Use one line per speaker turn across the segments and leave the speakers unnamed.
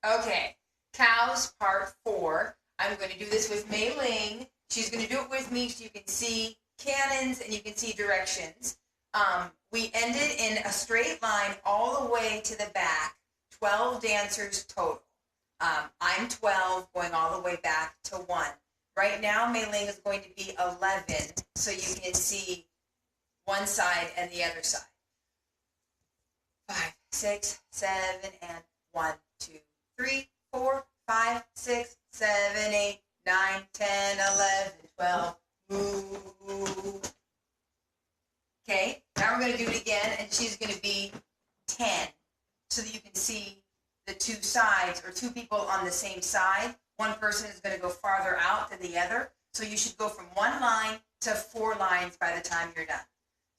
Okay, cows part 4. I'm going to do this with Mei Ling. She's going to do it with me so you can see cannons and you can see directions. We ended in a straight line all the way to the back, 12 dancers total. I'm 12 going all the way back to 1. Right now, Mei Ling is going to be 11 so you can see one side and the other side. 5, 6, 7, and 1, 2, 3, 4, 5, 6, 7, 8, 9, 10, 11, 12. Move. Okay, now we're going to do it again, and she's going to be 10, so that you can see the two sides, or two people on the same side. One person is going to go farther out than the other, so you should go from 1 line to 4 lines by the time you're done.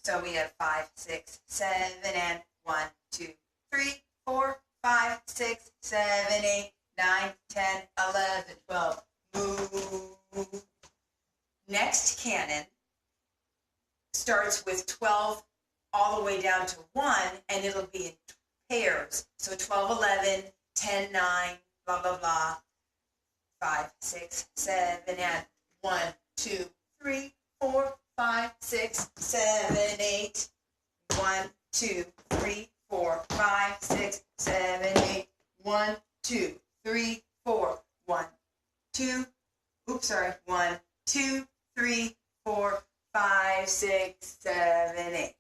So we have 5, 6, 7, and 1, 2, 3, 4, 5, 6, 7, 8, 9, 10, 11, 12. Move. Next cannon starts with 12 all the way down to 1, and it'll be in pairs. So 12, 11, 10, 9, blah, blah, blah. 5, 6, 7, and 1, 2, 3, 4, 5, 6, 7, 8. 1, 2, 3, 4, 5, 6, 7, 8. 1, 2, 3, 4. 1, 2. Oops, sorry. 1, 2, 3, 4, 5, 6, 7, 8.